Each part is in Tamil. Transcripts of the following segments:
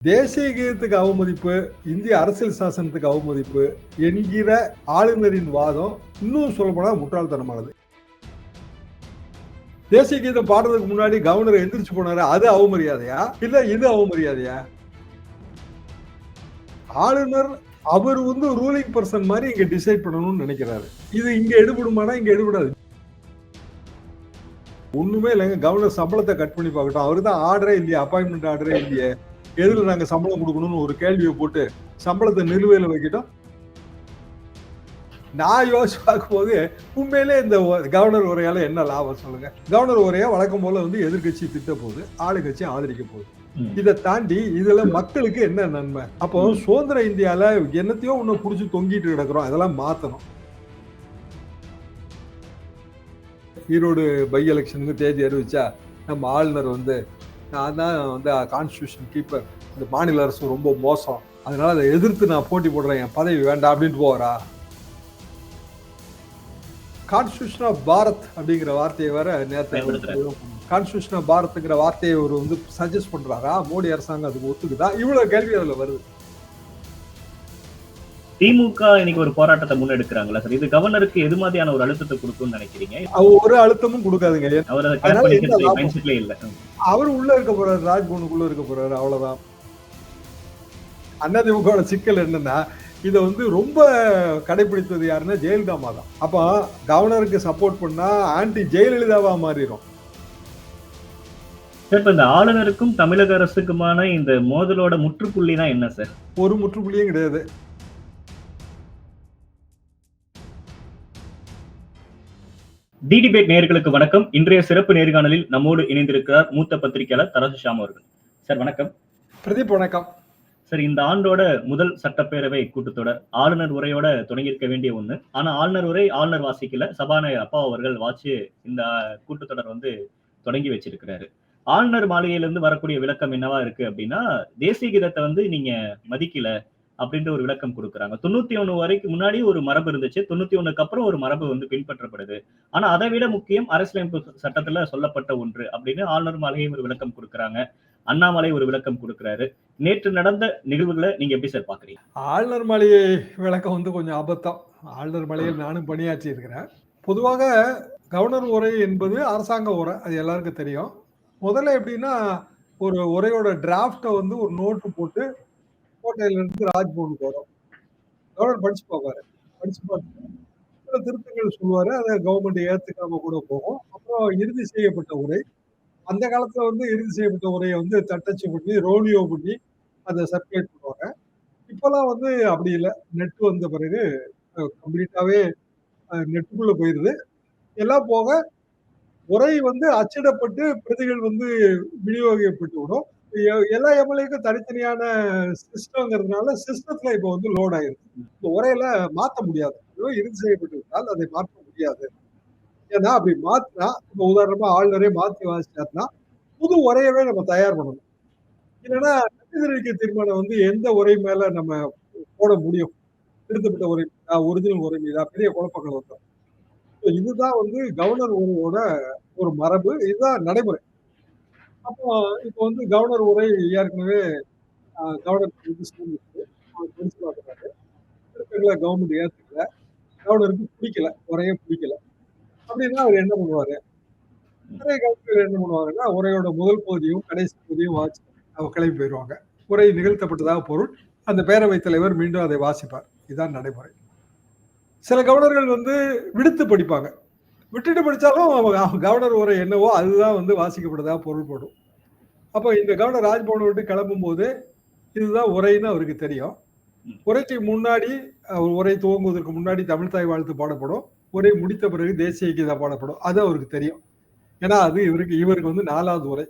தேசிய கீதத்துக்கு அவமதிப்பு, இந்திய அரசியல் சாசனத்துக்கு அவமதிப்பு என்கிற ஆளுநரின் வாதம் இன்னும் சொல்லப்போனா முட்டாள்தனமானது. தேசிய கீதம் பாடுறதுக்கு முன்னாடி கவர்னர் எந்திரிச்சு போனாரு, அது அவமரியாதையா இல்ல இது அவமரியாதையா? ஆளுநர் அவர் ரூலிங் பர்சன் மாதிரி இங்க டிசைட் பண்ணணும்னு நினைக்கிறாரு. இது இங்க எடுபடுமானா இங்க எடுபடாது. ஒண்ணுமே இல்லைங்க. கவர்னர் சம்பளத்தை கட் பண்ணி பார்க்கட்டும். அவரு தான் ஆர்டரே இல்லையே, அப்பாயின்மெண்ட் ஆர்டரே இல்லையே, எதுல நாங்க சம்பளம் கொடுக்கணும்னு ஒரு கேள்வியை போட்டு சம்பளத்தை நிலுவையில வைக்கட்டும். நான் யோசிச்சு பார்க்கும்போது உண்மையிலே இந்த கவர்னர் உரையால என்ன லாபம் சொல்லுங்க? கவர்னர் உரையா வழக்கம் போல எதிர்கட்சி திட்ட போகுது, ஆளுங்கட்சி ஆதரிக்க போகுது. இதை தாண்டி இதுல மக்களுக்கு என்ன நன்மை? அப்போ சுதந்திர இந்தியால என்னத்தையோ ஒண்ணு புடிச்சு தொங்கிட்டு கிடக்குறோம், அதெல்லாம் மாத்தணும். ஈரோடு பை எலெக்ஷனுக்கு தேதி அறிவிச்சா நம்ம ஆளுநர் நான் தான் கான்ஸ்டியூஷன் கீப்பர், இந்த மாநில அரசு ரொம்ப மோசம், அதனால அதை எதிர்த்து நான் போட்டி போடுறேன், என் பதவி வேண்டாம் அப்படின்ட்டு போறா. கான்ஸ்டியூஷன் ஆஃப் பாரத் அப்படிங்கிற வார்த்தையை வேற நேரத்தை கான்ஸ்டியூஷன் ஆஃப் பாரத்ங்கிற வார்த்தையை ஒரு சஜஸ்ட் பண்றாரா? மோடி அரசாங்கம் அதுக்கு ஒத்துக்குதா? இவ்வளவு கேள்வி அதுல வருது. திமுக இன்னைக்கு ஒரு போராட்டத்தை முன்னெடுக்கிறாங்களா சார்? இது கவர்னருக்கு எது மாதிரியான ஒரு அழுத்தத்தை கொடுக்கும்னு நினைக்கிறீங்க? ஒரு அழுத்தமும் கொடுக்காதுங்க. அவர் உள்ள இருக்க போறாரு, ராஜ்பவனுக்குள்ள இருக்க போறாரு, அவ்வளவுதான். அதிமுக சிக்கல் என்னன்னா, இதை ரொம்ப கடைபிடித்தது யாருன்னா ஜெயலலிதா தான். அப்ப கவர்னருக்கு சப்போர்ட் பண்ணா ஆன்டி ஜெயலலிதாவா மாறிடும். இந்த ஆளுநருக்கும் தமிழக அரசுக்குமான இந்த மோதலோட முற்றுப்புள்ளினா என்ன சார்? ஒரு முற்றுப்புள்ளியும் கிடையாது. டிடிபேட் நேயர்களுக்கு வணக்கம். இன்றைய சிறப்பு நேர்காணலில் நம்மோடு இணைந்திருக்கிறார் மூத்த பத்திரிகையாளர் தரசு ஷாம் அவர்கள். சார் வணக்கம். பிரதீப் வணக்கம். சார், இந்த ஆண்டோட முதல் சட்டப்பேரவை கூட்டத்தொடர் ஆளுநர் உரையோட தொடங்கியிருக்க வேண்டிய ஒண்ணு. ஆனா ஆளுநர் உரை ஆளுநர் வாசிக்கல, சபாநாயகர் அப்பா அவர்கள் வாசி இந்த கூட்டத்தொடர் தொடங்கி வச்சிருக்கிறாரு. ஆளுநர் மாளிகையிலிருந்து வரக்கூடிய விளக்கம் என்னவா இருக்கு அப்படின்னா, தேசிய கீதத்தை நீங்க மதிக்கல அப்படின்ற ஒரு விளக்கம் கொடுக்குறாங்க. 91 வரைக்கும் முன்னாடி ஒரு மரபு இருந்துச்சு, 91க்கு அப்புறம் ஒரு மரபு பின்பற்றப்படுது. ஆனா அதை விட முக்கியம் அரசியலமைப்பு சட்டத்துல சொல்லப்பட்ட ஒன்று அப்படின்னு ஆளுநர் மாளிகை ஒரு விளக்கம் கொடுக்குறாங்க. அண்ணாமலை ஒரு விளக்கம் கொடுக்கிறாரு. நேற்று நடந்த நிகழ்வுகளை நீங்க எப்படி சார் பாக்குறீங்க? ஆளுநர் மாளிகை விளக்கம் கொஞ்சம் அபத்தம். ஆளுநர் மாளிகையில் நானும் பணியாற்றி இருக்கிறேன். பொதுவாக கவர்னர் உரை என்பது அரசாங்க உரை, அது எல்லாருக்கும் தெரியும். முதல்ல எப்படின்னா, ஒரு உரையோட டிராப்டை ஒரு நோட்டு போட்டு கோட்டையில இருந்து ராஜ்பவனுக்கு வரும். கவர்னர் படிச்சு பார்ப்பாரு. படிச்சு பார்த்து சில திருத்தங்கள் சொல்லுவாரு. அதை கவர்மெண்ட் ஏத்துக்காம கூட போகும். அப்புறம் இறுதி செய்யப்பட்ட உரை, அந்த காலத்துல இறுதி செய்யப்பட்ட உரையை தட்டச்சு பண்ணி ரோலியோ பண்ணி அதை சர்க்குலேட் பண்ணுவாங்க. இப்பெல்லாம் அப்படி இல்லை. நெட் வந்த பிறகு கம்ப்ளீட்டாவே நெட்டுக்குள்ள போயிருது. எல்லாம் போக உரை அச்சிடப்பட்டு பிரதிகள் விநியோகிக்கப்பட்டு விடும். எல்லா எம்எல்ஏக்கும் தனித்தனியான சிஸ்டம்ங்கிறதுனால சிஸ்டத்துல இப்போ லோட் ஆயிருக்கு. இந்த உரையில மாற்ற முடியாது. இறுதி செய்யப்பட்டு விட்டால் அதை மாற்ற முடியாது. ஏன்னா அப்படி மாத்தினா, இப்போ உதாரணமா ஆளுநரே மாற்றி வாசிச்சாருன்னா புது உரையவே நம்ம தயார் பண்ணணும். இல்லைன்னா நம்பிக்கை தீர்மானம் எந்த உரை மேல நம்ம போட முடியும்? திருத்தப்பட்ட உரை மீதா, ஒரிஜினல் உரை மீதா பெரிய குழப்பங்கள் வரும். இதுதான் கவர்னர் உரையோட ஒரு மரபு, இதுதான் நடைமுறை. அப்போ இப்போ கவர்னர் உரை ஏற்கனவே கவர்னர் திருத்தங்களை கவர்மெண்ட் ஏத்துக்கல, கவர்னருக்கு பிடிக்கல, உரையே பிடிக்கல அப்படின்னா அவர் என்ன பண்ணுவாரு? நிறைய கவர்னர் என்ன பண்ணுவாங்கன்னா, உரையோட முதல் பகுதியும் கடைசி பகுதியும் வாசி அவங்க கிளம்பி போயிடுவாங்க. உரை நிகழ்த்தப்பட்டதாக பொருள். அந்த பேரவைத் தலைவர் மீண்டும் அதை வாசிப்பார். இதுதான் நடைமுறை. சில கவர்னர்கள் விடுத்து படிப்பாங்க. விட்டுட்டு படிச்சாலும் கவர்னர் உரை என்னவோ அதுதான் வாசிக்கப்பட்டதாக பொருள்படும். அப்போ இந்த கவர்னர் ராஜ்பவனை விட்டு கிளம்பும் போது இதுதான் உரைன்னு அவருக்கு தெரியும். உரைக்கு முன்னாடி, உரை துவங்குவதற்கு முன்னாடி தமிழ் தாய் வாழ்த்து பாடப்படும். உரை முடித்த பிறகு தேசிய கீதம் பாடப்படும். அது அவருக்கு தெரியும். ஏன்னா அது இவருக்கு 4வது உரை.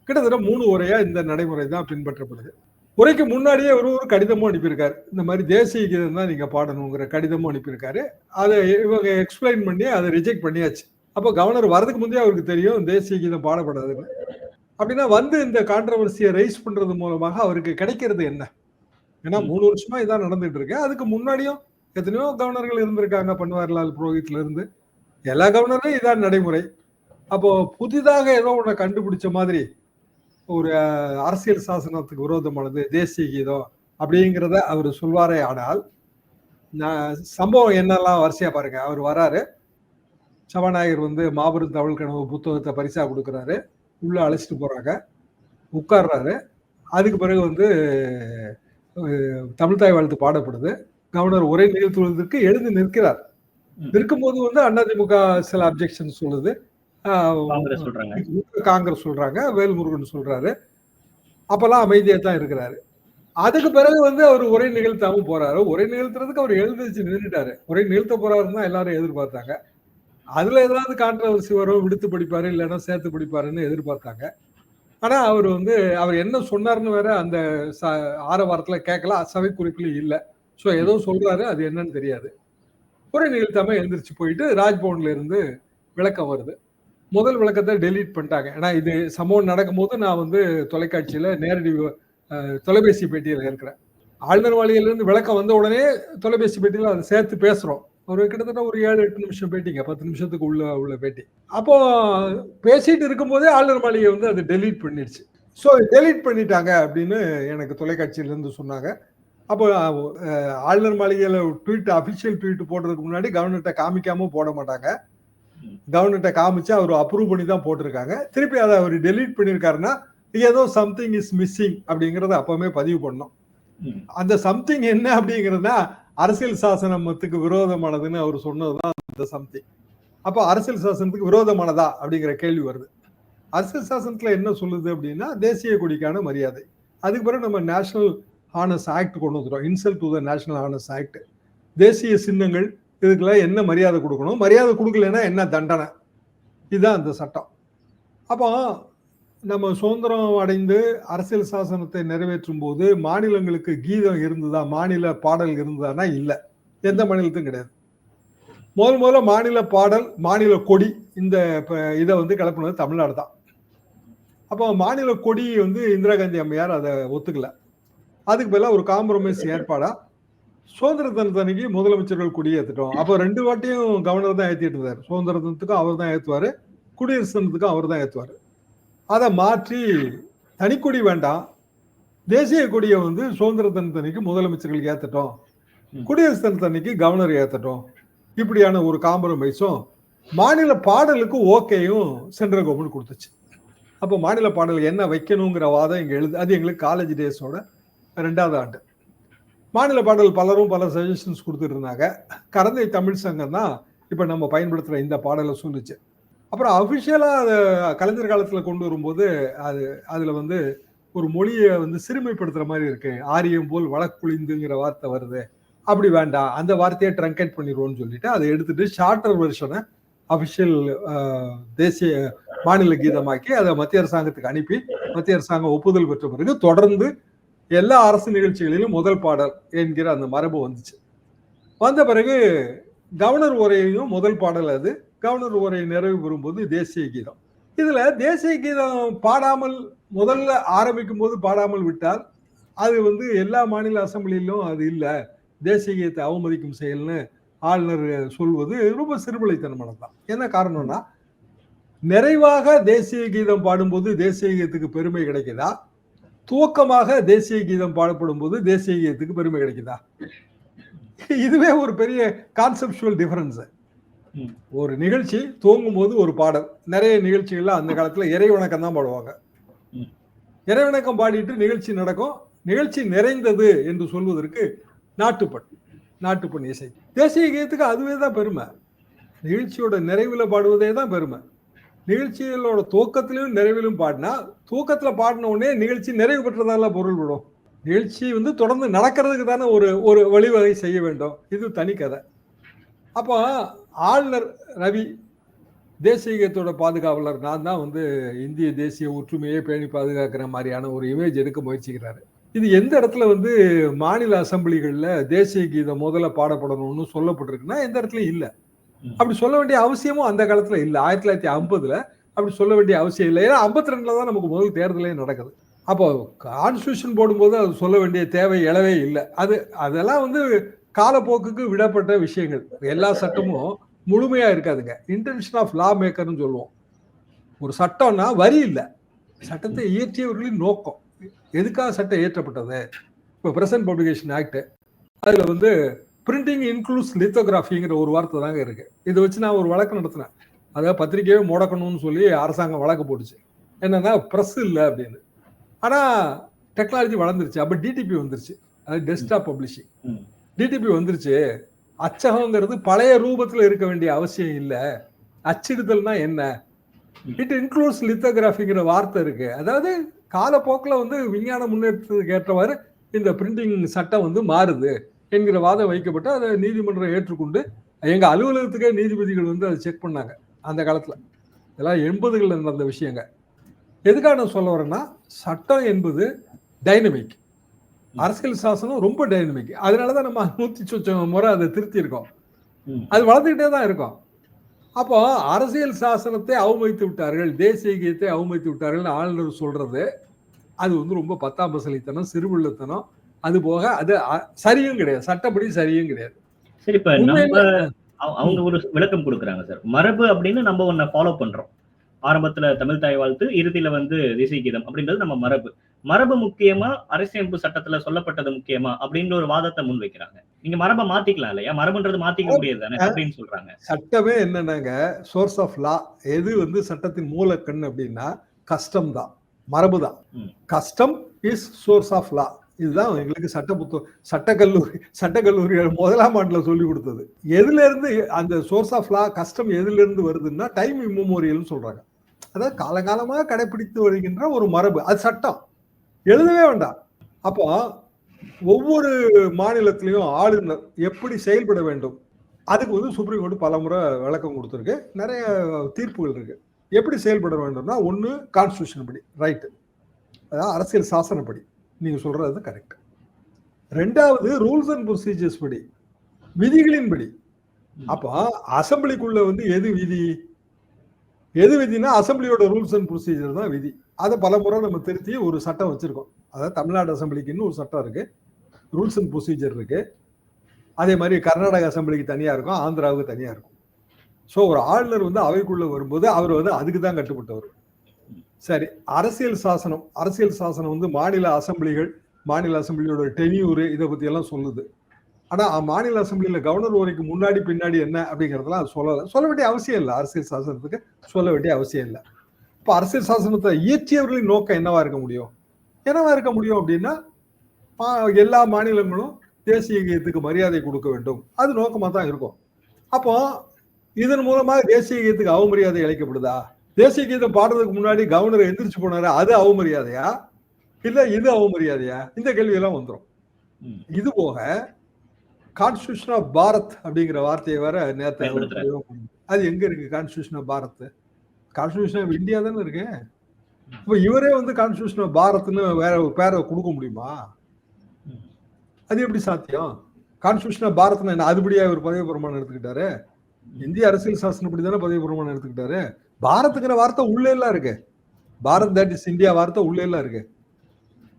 கிட்டத்தட்ட 3 உரையா இந்த நடைமுறை தான் பின்பற்றப்படுது. உரைக்கு முன்னாடியே ஒரு கடிதமும் அனுப்பியிருக்காரு. இந்த மாதிரி தேசிய கீதம் தான் நீங்க பாடணுங்கிற கடிதமும் அனுப்பியிருக்காரு. அதை இவங்க எக்ஸ்பிளைன் பண்ணி அதை ரிஜெக்ட் பண்ணியாச்சு. அப்போ கவர்னர் வரதுக்கு முந்தைய அவருக்கு தெரியும் தேசிய கீதம் பாடப்படாதுன்னு. அப்படின்னா இந்த கான்ட்ரவர்சியை ரைஸ் பண்றது மூலமாக அவருக்கு கிடைக்கிறது என்ன? ஏன்னா 3 வருஷமா இதான் நடந்துட்டு இருக்கு. அதுக்கு முன்னாடியும் எத்தனையோ கவர்னர்கள் இருந்திருக்காங்க. பன்வாரிலால் புரோஹித்ல இருந்து எல்லா கவர்னரும் இதான் நடைமுறை. அப்போ புதிதாக ஏதோ ஒண்ணு கண்டுபிடிச்ச மாதிரி ஒரு அரசியல் சாசனத்துக்கு விரோதமானது தேசிய கீதம் அப்படிங்கிறத அவர் சொல்வாரே. ஆனால் சம்பவம் என்னெல்லாம் வரிசையா பாருங்க. அவர் வராரு, சபாநாயகர் வந்து மாபெரும் தமிழ் கனவு புத்தகத்தை பரிசா கொடுக்குறாரு, உள்ள அழைச்சிட்டு போறாங்க, உட்கார்றாரு. அதுக்கு பிறகு வந்து தமிழ்தாய் வாழ்த்து பாடப்படுது. கவர்னர் உரை நிகழ்த்துவதற்கு எழுந்து நிற்கிறார். நிற்கும்போது வந்து அதிமுக சில அப்ஜெக்ஷன் சொல்லுது, காங்கிரஸ் சொல்றாங்க, வேல்முருகன் சொல்றாரு. அப்பெல்லாம் அமைதியா தான் இருக்கிறாரு. அதுக்கு பிறகு வந்து அவர் உரை நிகழ்த்தாம போறாரு. உரை நிகழ்த்துறதுக்கு அவர் எழுந்திருச்சு நின்றுட்டாரு. உரை நிகழ்த்த போறாருன்னு தான் எல்லாரும் எதிர்பார்த்தாங்க. அதுல ஏதாவது கான்ட்ரவர்சி வரும், விடுத்து படிப்பாரு, இல்லைன்னா சேர்த்து படிப்பாருன்னு எதிர்பார்த்தாங்க. ஆனா அவர் வந்து அவர் என்ன சொன்னார்னு வேற அந்த ஆரவாரத்துல கேட்கல, சபை குறிப்பிலும் இல்லை. ஸோ ஏதோ சொல்றாரு, அது என்னன்னு தெரியாது. உரை நிகழ்த்தாம எழுந்திரிச்சு போயிட்டு ராஜ்பவன்ல இருந்து விளக்கம் வருது. முதல் விளக்கத்தை டெலீட் பண்ணிட்டாங்க. ஏன்னா இது சம்பவம் நடக்கும் போது நான் வந்து தொலைக்காட்சியில நேரடி தொலைபேசி பேட்டியில் இருக்கிறேன். ஆளுநர் மாளிகையிலிருந்து விளக்கம் வந்த உடனே தொலைபேசி பேட்டியில் அதை சேர்த்து பேசுறோம். ஒரு கிட்டத்தட்ட ஒரு 7-8 நிமிஷம் பேட்டிங்க, 10 நிமிஷத்துக்கு உள்ள பேட்டி. அப்போ பேசிட்டு இருக்கும் போதே ஆளுநர் மாளிகை வந்து அதை டெலீட் பண்ணிடுச்சு. ஸோ டெலீட் பண்ணிட்டாங்க அப்படின்னு எனக்கு தொலைக்காட்சியிலிருந்து சொன்னாங்க. அப்போ ஆளுநர் மாளிகையில ட்வீட், அபிஷியல் ட்வீட் போடுறதுக்கு முன்னாடி கவர்னர்கிட்ட காமிக்காம போட மாட்டாங்க. கவர்னர்கிட்ட காமிச்சு அவர் அப்ரூவ் பண்ணி தான் போட்டிருக்காங்க. திருப்பி அதை அவர் டெலீட் பண்ணியிருக்காருன்னா ஏதோ சம்திங் இஸ் மிஸ்ஸிங் அப்படிங்கறத அப்பவுமே பதிவு பண்ணோம். அந்த சம்திங் என்ன அப்படிங்கிறதுனா அரசியல் சாசனத்துக்கு விரோதமானதுன்னு அவர் சொன்னதுதான் அந்த சம்திங். அப்போ அரசியல் சாசனத்துக்கு விரோதமானதா அப்படிங்கிற கேள்வி வருது. அரசியல் சாசனத்துல என்ன சொல்லுது அப்படின்னா தேசிய கொடிக்கான மரியாதை. அதுக்கு பிறகு நம்ம நேஷனல் ஹானர்ஸ் ஆக்ட் கொண்டு வந்துடும், insult to the national honours act. தேசிய சின்னங்கள் இதுக்கெல்லாம் என்ன மரியாதை கொடுக்கணும், மரியாதை கொடுக்கலன்னா என்ன தண்டனை, இதுதான் அந்த சட்டம். அப்போ நம்ம சுதந்திரம் அடைந்து அரசியல் சாசனத்தை நிறைவேற்றும் போது மாநிலங்களுக்கு கீதம் இருந்ததா, மாநில பாடல் இருந்ததானா? இல்லை, எந்த மாநிலத்தும் கிடையாது. முதல்ல மாநில பாடல், மாநில கொடி இந்த இதை வந்து கிளப்பினது தமிழ்நாடு தான். அப்போ மாநில கொடி வந்து இந்திரா காந்தி அம்மையார் அதை ஒத்துக்கல. அதுக்கு பதிலாக ஒரு காம்ப்ரமைஸ் ஏற்பாடா சுதந்திர தினத்தன்னைக்கு முதலமைச்சர்கள் கொடி ஏற்றுட்டோம். அப்போ 2 வாட்டியும் கவர்னர் தான் ஏற்றிட்டு இருந்தார். சுதந்திர தினத்துக்கும் அவர் தான் ஏற்றுவாரு, குடியரசு தினத்துக்கும் அவர் தான் ஏற்றுவார். அதை மாற்றி தனிக்கொடி வேண்டாம், தேசிய கொடியை வந்து சுதந்திர தினத்தன்னைக்கு முதலமைச்சர்கள் ஏற்றட்டும், குடியரசு தினத்தன்னைக்கு கவர்னர் ஏற்றட்டும், இப்படியான ஒரு காம்ப்ரமைஸும் மாநில பாடலுக்கு ஓகேயும் சென்ட்ரல் கவர்மெண்ட் கொடுத்துச்சு. அப்போ மாநில பாடல் என்ன வைக்கணுங்கிற வாதம் இங்கே எழுது. அது எங்களுக்கு காலேஜ் டேஸோட 2வது ஆண்டு. மாநில பாடல் பலரும் பல சஜஷன்ஸ் கொடுத்துட்டு இருந்தாங்க. கரந்தை தமிழ் சங்கம் தான் இப்போ நம்ம பயன்படுத்துகிற இந்த பாடலை சொல்லுச்சு. அப்புறம் அஃபிஷியலாக அதை கலைஞர் காலத்தில் கொண்டு வரும்போது அதில் வந்து ஒரு மொழியை வந்து சிறுமைப்படுத்துகிற மாதிரி இருக்கு, ஆரியம் போல் வழக்குழிந்துங்கிற வார்த்தை வருது, அப்படி வேண்டாம், அந்த வார்த்தையை ட்ரங்கேட் பண்ணிடுவோம்னு சொல்லிட்டு அதை எடுத்துட்டு ஷார்ட்டர் வெர்ஷனை அஃபிஷியல் தேசிய மாநில கீதமாக்கி அதை மத்திய அரசாங்கத்துக்கு அனுப்பி மத்திய அரசாங்கம் ஒப்புதல் பெற்ற பிறகு தொடர்ந்து எல்லா அரசு நிகழ்ச்சிகளிலும் முதல் பாடல் என்கிற அந்த மரபு வந்துச்சு. வந்த பிறகு கவர்னர் உரையையும் முதல் பாடல் அது. கவர்னர் உரை நிறைவு பெறும்போது தேசிய கீதம். இதுல தேசிய கீதம் பாடாமல் முதல்ல ஆரம்பிக்கும் போது பாடாமல் விட்டால் அது வந்து எல்லா மாநில அசம்பிளிலும் அது இல்லை, தேசிய கீதத்தை அவமதிக்கும் செயல்னு ஆளுநர் சொல்வது ரொம்ப சிறுபிள்ளைத்தனமானது தான். என்ன காரணம்னா, நிறைவாக தேசிய கீதம் பாடும்போது தேசிய கீதத்துக்கு பெருமை கிடைக்குதா, துவக்கமாக தேசிய கீதம் பாடப்படும் போது தேசிய கீதத்துக்கு பெருமை கிடைக்குதா? இதுவே ஒரு பெரிய கான்செப்சுவல் டிஃபரன்ஸ். ஒரு நிகழ்ச்சி துவங்கும் போது ஒரு பாடல், நிறைய நிகழ்ச்சிகள்ல அந்த காலத்துல இறைவணக்கம் தான் பாடுவாங்க. இறைவணக்கம் பாடிட்டு நிகழ்ச்சி நடக்கும். நிகழ்ச்சி நிறைந்தது என்று சொல்வதற்கு நாட்டுப்பண் இசை. தேசிய கீதத்துக்கு அதுவே தான் பெருமை. நிகழ்ச்சியோட நிறைவுல பாடுவதே தான் பெருமை. நிகழ்ச்சிகளோட துவக்கத்திலும் நிறைவிலும் பாடினா, துவக்கத்துல பாடின உடனே நிகழ்ச்சி நிறைவு பெற்றதால பொருள் விடும். நிகழ்ச்சி வந்து தொடர்ந்து நடக்கிறதுக்கு தானே ஒரு வழிவகை செய்ய வேண்டும். இது தனி கதை. அப்போ ஆளுநர் ரவி தேசிய கீதத்தோட பாதுகாவலர், நான் தான் வந்து இந்திய தேசிய ஒற்றுமையை பேணி பாதுகாக்கிற மாதிரியான ஒரு இமேஜ் எடுக்க முயற்சிக்கிறாரு. இது எந்த இடத்துல வந்து மாநில அசம்பிளிகள்ல தேசிய கீதம் முதல்ல பாடப்படணும்னு சொல்லப்பட்டிருக்குன்னா எந்த இடத்துலயும் இல்லை. அப்படி சொல்ல வேண்டிய அவசியமும் அந்த காலத்துல இல்லை. 1950 அப்படி சொல்ல வேண்டிய அவசியம் இல்லை. ஏன்னா 52 தான் நமக்கு முதல் தேர்தலே நடக்குது. அப்போ கான்ஸ்டியூஷன் போடும்போது அது சொல்ல வேண்டிய தேவை எழவே இல்லை. அதெல்லாம் வந்து காலப்போக்குக்கு விடப்பட்ட விஷயங்கள். எல்லா சட்டமும் முழுமையா இருக்காதுங்க. இன்டென்ஷன் ஆஃப் லா மேக்கர்னு சொல்லுவோம். ஒரு சட்டம்னா வரி இல்லை, சட்டத்தை இயற்றியவர்களின் நோக்கம். எதுக்காக சட்டம் இயற்றப்பட்டது? இப்போ பிரசன்ட் பப்ளிகேஷன் ஆக்ட், அதுல வந்து பிரிண்டிங் இன்க்ளூஸ் லித்தோகிராஃபிங்கிற ஒரு வார்த்தை தாங்க இருக்கு. இதை வச்சு நான் ஒரு வழக்கு நடத்தினேன். அதாவது பத்திரிகையே முடக்கணும்னு சொல்லி அரசாங்கம் வழக்கு போட்டுச்சு. என்னன்னா ப்ரெஸ் இல்லை அப்படின்னு. ஆனா டெக்னாலஜி வளர்ந்துருச்சு. அப்ப டிடிபி வந்துருச்சு, அது டெஸ்க்டாப் பப்ளிஷிங். டிடிபி வந்துருச்சு. அச்சகங்கிறது பழைய ரூபத்துல இருக்க வேண்டிய அவசியம் இல்லை. அச்சிடுதல்னா என்ன? இட் இன்க்ளூட்ஸ் லித்தோகிராஃபிங்கிற வார்த்தை இருக்கு. அதாவது காலப்போக்கில் வந்து விஞ்ஞான முன்னேற்றத்துக்கு ஏற்றவாறு இந்த பிரிண்டிங் சட்டம் வந்து மாறுது என்கிற வாதம் வைக்கப்பட்டு அதை நீதிமன்றம் ஏற்றுக்கொண்டு எங்க அலுவலகத்துக்கே நீதிபதிகள் வந்து அதை செக் பண்ணாங்க அந்த காலத்துல. இதெல்லாம் 80களில் நடந்த விஷயங்க. எதுக்காக நான் சொல்ல வரேன்னா, சட்டம் என்பது டைனமிக். அரசியல் சாசனம் ரொம்ப டைனமிக். அதனாலதான் நம்ம 100 முறை அதை திருத்தி இருக்கோம். அது வளர்ந்துகிட்டே தான் இருக்கும். அப்போ அரசியல் சாசனத்தை அவமதித்து விட்டார்கள், தேசிய கீதத்தை அவமதித்து விட்டார்கள் ஆளுநர் சொல்றது அது வந்து ரொம்ப 10ஆம் பசலித்தனம், சிறுபிள்ளைத்தனம். அது போக அது சரியும் கிடையாது, சட்டப்படி சரியும் கிடையாது. சரி, இப்ப நம்ம அவங்க ஒரு விளக்கம் கொடுக்குறாங்க சார். மரபு அப்படின்னு நம்ம ஒன்ன ஃபாலோ பண்றோம். ஆரம்பத்துல தமிழ் தாய் வாழ்த்து, இறுதியில வந்து தேசிய கீதம் அப்படின்றது நம்ம மரபு. மரபு முக்கியமா, அரசியலமைப்பு சட்டத்துல சொல்லப்பட்டது முக்கியமா அப்படின்ற ஒரு வாதத்தை முன் வைக்கிறாங்க. நீங்க மரபை மாத்திக்கலாம் இல்லையா? மரபுன்றது மாத்திக்க முடியாது தானே அப்படின்னு சொல்றாங்க. சட்டமே என்னன்னாங்க, சோர்ஸ் ஆஃப் லா. எது வந்து சட்டத்தின் மூலக்கண் அப்படின்னா கஸ்டம் தான், மரபு தான். Custom is source of law. இதுதான் எங்களுக்கு சட்டக்கல்லூரி 1ஆம் ஆண்டுல சொல்லி கொடுத்தது. எதுல இருந்து அந்த சோர்ஸ் ஆஃப் லா, கஸ்டம் எதுல இருந்து வருதுன்னா டைம் இம்மெமோரியல் சொல்றாங்க. அதாவது காலகாலமாக கடைபிடித்து வருகின்ற ஒரு மரபு, அது சட்டம். எழுதவே வேண்டாம். அப்போ ஒவ்வொரு மாநிலத்திலையும் ஆளுநர் எப்படி செயல்பட வேண்டும் அதுக்கு வந்து சுப்ரீம் கோர்ட் பல முறை விளக்கம் கொடுத்துருக்கு. நிறைய தீர்ப்புகள் இருக்கு. எப்படி செயல்பட வேண்டும்னா, ஒன்று கான்ஸ்டியூஷன் படி, ரைட்டு, அதாவது அரசியல் சாசனப்படி நீங்க சொல்றது கரெக்ட். ரெண்டாவது ரூல்ஸ் அண்ட் ப்ரொசீஜர்ஸ் படி, விதிகளின் படி. அப்போ அசம்பிளிக்குள்ள வந்து எது விதினா அசம்பிளியோட ரூல்ஸ் அண்ட் ப்ரொசீஜர் தான் விதி. அதை பல முறை நம்ம திருத்தி ஒரு சட்டம் வச்சிருக்கோம். அதாவது தமிழ்நாடு அசம்பிளிக்குன்னு ஒரு சட்டம் இருக்கு, ரூல்ஸ் அண்ட் ப்ரொசீஜர் இருக்கு. அதே மாதிரி கர்நாடக அசம்பிளிக்கு தனியா இருக்கும், ஆந்திராவுக்கு தனியா இருக்கும். ஸோ ஒரு ஆளுநர் வந்து அவைக்குள்ள வரும்போது அவர் வந்து அதுக்கு தான் கட்டுப்பட்டவர். சரி, அரசியல் சாசனம் வந்து மாநில அசம்பிளியோட டெனியூர் இதை பத்தி எல்லாம் சொல்லுது. ஆனா மாநில அசம்பிளியில கவர்னர் உரைக்கு முன்னாடி பின்னாடி என்ன அப்படிங்கறதெல்லாம் சொல்ல வேண்டிய அவசியம் இல்லை. அரசியல் சாசனத்துக்கு சொல்ல வேண்டிய அவசியம் இல்லை. இப்ப அரசியல் சாசனத்தை இயற்றியவர்களின் நோக்கம் என்னவா இருக்க முடியும் அப்படின்னா, எல்லா மாநிலங்களும் தேசிய கீதத்துக்கு மரியாதை கொடுக்க வேண்டும், அது நோக்கமா தான் இருக்கும். அப்போ இதன் மூலமாக தேசிய கீதத்துக்கு அவமரியாதை அளிக்கப்படுதா? தேசிய கீதம் பாடுறதுக்கு முன்னாடி கவர்னர் எந்திரிச்சு போனாரு, அது அவமரியாதையா இல்ல இது அவமரியாதையா? இந்த கேள்வி எல்லாம் வந்துடும். இது போக கான்ஸ்டிடியூஷன் ஆஃப் பாரத் அப்படிங்கிற வார்த்தையை வேற நேரத்தை அது எங்க இருக்கு? Constitution of Bharat, constitution of India தானே இருக்கு. இப்ப இவரே வந்து கான்ஸ்டிடியூஷன் ஆஃப் பாரத்னு வேற ஒரு பேரை கொடுக்க முடியுமா? அது எப்படி சாத்தியம்? கான்ஸ்டிடியூஷன் ஆஃப் பாரத்னா என்ன? அதுபடியா இவர் பதவி பிரமாணம் எடுத்துக்கிட்டாரு. இந்திய அரசியல் சாசனப்படி தானே பதவி பிரமாணம் எடுத்துக்கிட்டாரு. பாரத்துங்கிற வார்த்தை உள்ளே எல்லாம் இருக்கு. பாரத் தட் இஸ் இந்தியா வார்த்தை உள்ளே எல்லாம் இருக்கு.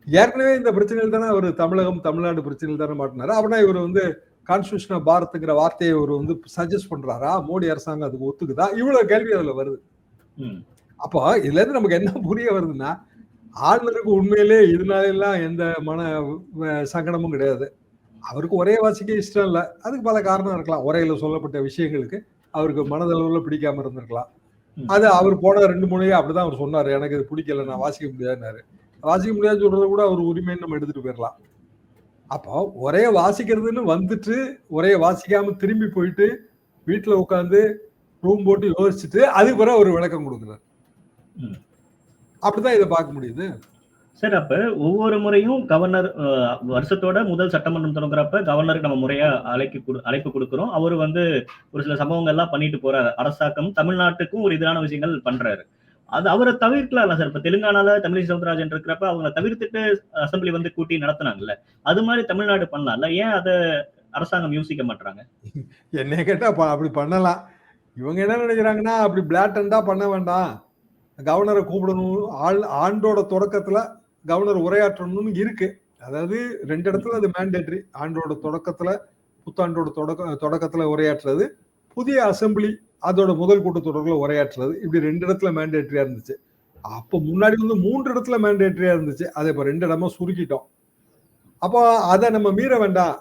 ஏற்கனவே இந்த பிரச்சனையில் தானே அவர் தமிழ்நாடு பிரச்சனையில் தானே மாட்டினாரு. அப்படின்னா இவர் வந்து கான்ஸ்டிடியூஷன் ஆஃப் பாரத்ங்கிற வார்த்தையை இவர் வந்து சஜஸ்ட் பண்றாரா? மோடி அரசாங்கம் அதுக்கு ஒத்துக்குதா? இவ்வளவு கேள்வி அதுல வருது. அப்போ இதுல இருந்து நமக்கு என்ன புரிய வருதுன்னா, ஆளுநருக்கு உண்மையிலே இதனால எந்த மன சங்கடமும் கிடையாது. அவருக்கு ஒரே வாசிக்க இஷ்டம் இல்லை. அதுக்கு பல காரணம் இருக்கலாம். உரையில சொல்லப்பட்ட விஷயங்களுக்கு அவருக்கு மனதளவுல பிடிக்காம இருந்திருக்கலாம். அது அவர் போன 2-3 அப்படிதான் அவர் சொன்னாரு, எனக்கு இது பிடிக்கல, நான் வாசிக்க முடியாதுன்னாரு. வாசிக்க முடியாதுன்னு சொல்றதை கூட அவர் உரிமைன்னு நம்ம எடுத்துட்டு போயிடலாம். அப்போ ஒரே வாசிக்கிறதுன்னு வந்துட்டு ஒரே வாசிக்காம திரும்பி போயிட்டு வீட்டுல உட்காந்து ரூம் போட்டு யோசிச்சுட்டு அதுக்கு பிறகு ஒரு விளக்கம் கொடுக்குறாரு. அப்படிதான் இதை பார்க்க முடியுது சார். அப்ப ஒவ்வொரு முறையும் கவர்னர் வருஷத்தோட முதல் சட்டமன்றம் தொடங்குறப்ப கவர்னருக்கு நம்ம முறையா அழைப்பு கொடுக்கிறோம். அவரு வந்து ஒரு சில சம்பவங்கள்லாம் பண்ணிட்டு போறாரு. அரசாங்கம் தமிழ்நாட்டுக்கும் ஒரு எதிரான விஷயங்கள் பண்றாரு. அது அவரை தவிர்க்கலாம் சார். இப்ப தெலுங்கானால தமிழிசை சவுந்தரராஜன் இருக்கிறப்ப அவங்க தவிர்த்துட்டு அசம்பிளி வந்து கூட்டி நடத்தினாங்கல்ல, அது மாதிரி தமிழ்நாடு பண்ணலாம்ல? ஏன் அதை அரசாங்கம் யோசிக்க மாட்டாங்க? என்ன கேட்டா அப்படி பண்ணலாம். இவங்க என்ன நினைக்கிறாங்கன்னா, அப்படி பிளாட்டண்டா பண்ண வேண்டாம், கவர்னரை கூப்பிடணும், ஆண்டோட தொடக்கத்துல கவர்னர் உரையாற்றணும்னு இருக்கு. அதாவது 2 இடத்துல அது மேண்டேட்டரி. ஆண்டோட தொடக்கத்துல, புத்தாண்டோட தொடக்கத்துல உரையாற்றுறது, புதிய அசம்பிளி அதோட முதல் கூட்டத்தொடர்ல உரையாற்றுறது, இப்படி 2 இடத்துல மேண்டேட்டரியா இருந்துச்சு. அப்ப முன்னாடி வந்து 3 இடத்துல மேண்டேட்டரியா இருந்துச்சு. அதை இப்ப 2 இடமா சுருக்கிட்டோம். அப்போ அத நம்ம மீற வேண்டாம்.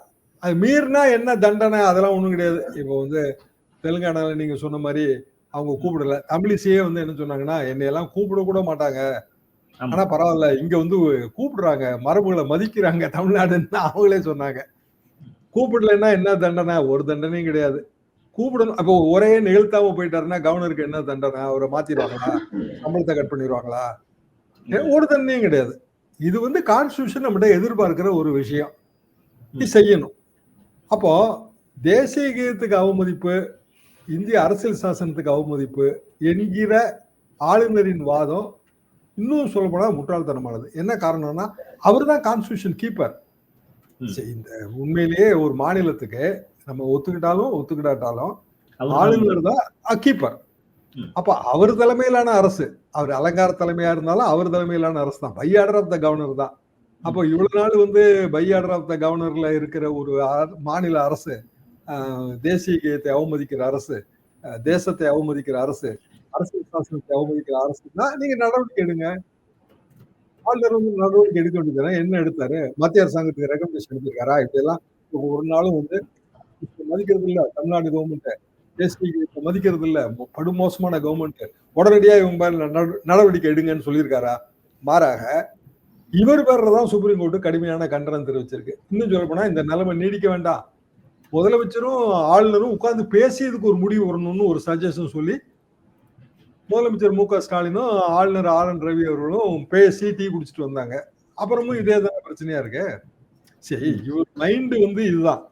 அது மீறினா என்ன தண்டனை? அதெல்லாம் ஒண்ணும் கிடையாது. இப்போ வந்து தெலுங்கானால நீங்க சொன்ன மாரி அவங்க கூப்பிடல. தமிழிசையே வந்து என்ன சொன்னாங்கன்னா, என்னையெல்லாம் கூப்பிட கூட மாட்டாங்க. ஆமா. ஆனா பரவால்ல. இங்க வந்து கூப்பிடுறாங்க. மரபுகள மதிக்கிறாங்க தமிழ்நாடுன்னு அவங்களே சொன்னாங்க. கூப்பிடலன்னா என்ன தண்டனை? ஒரு தண்டனையும் கிடையாது. கூப்பிடணும். அப்போ உரையே நிகழ்த்தாம போயிட்டாருன்னா, கவர்னருக்கு என்ன தண்டனை? அவர மாத்திருவாங்களா? சம்பளத்த கட் பண்ணிருவாங்களா? ஒரு தண்டனையும் கிடையாது. இது வந்து கான்ஸ்டிடியூஷன் நம்மட்ட எதிர்பார்க்கிற ஒரு விஷயம். நீ செய்யணும். அப்போ தேசிய கீதத்துக்கு அவமதிப்பு, இந்திய அரசியல் சாசனத்துக்கு அவமதிப்பு என்கிற ஆளுநரின் வாதம் இன்னும் சொல்லப்போனா முட்டாள்தனமானது. என்ன காரணம்னா, அவர்தான் கான்ஸ்டிடியூஷன் கீப்பர். இந்த உண்மையிலேயே ஒரு மாநிலத்துக்கு நம்ம ஒத்துக்கிட்டாலும், ஒத்துக்கிடாட்டாலும் ஆளுநர் தான் கீப்பர். அப்ப அவர் தலைமையிலான அரசு. அவர் அலங்கார தலைமையா இருந்தாலும் அவர் தலைமையிலான அரசு தான். By order of the governor தான். அப்போ இவ்வளவு நாள் வந்து பை ஆர்டர் ஆஃப் த கவர்னர்ல இருக்கிற ஒரு மாநில அரசு, தேசிய கீதத்தை அவமதிக்கிற அரசு, தேசத்தை அவமதிக்கிற அரசு, அரசியல் சாசனத்தை அவமதிக்கிற அரசுன்னா நீங்க நடவடிக்கை எடுங்க. ஆளுநர் வந்து நடவடிக்கை எடுக்க வேண்டியதுதானே. என்ன எடுத்தாரு? மத்திய அரசாங்கத்துக்கு ரெக்கமெண்டேஷன் எடுத்திருக்காரா? இப்படியெல்லாம் ஒரு நாளும் வந்து மதிக்கிறது இல்ல தமிழ்நாடு கவர்மெண்ட். தேசிய கீதத்தை மதிக்கிறது இல்ல. படுமோசமான கவர்மெண்ட். உடனடியா இவங்க மேல நடவடிக்கை எடுங்கன்னு சொல்லியிருக்காரா? மாறாக இவர் பேர்லதான் சுப்ரீம் கோர்ட் கடுமையான கண்டனம் தெரிவிச்சிருக்கு. இன்னும் சொல்ல போனா இந்த நிலைமை நீடிக்க வேண்டாம். முதலமைச்சரும் ஆளுநரும் உட்கார்ந்து பேசியதுக்கு ஒரு முடிவு வரணும்னு ஒரு சஜஷன் சொல்லி முதலமைச்சர் மு க ஸ்டாலினும் ஆளுநர் ஆர் என் ரவி அவர்களும் பேசி டீ குடிச்சிட்டு வந்தாங்க. அப்புறமும் இதே தானே பிரச்சனையா இருக்கு. சரி, இவர் மைண்ட் வந்து இதுதான்.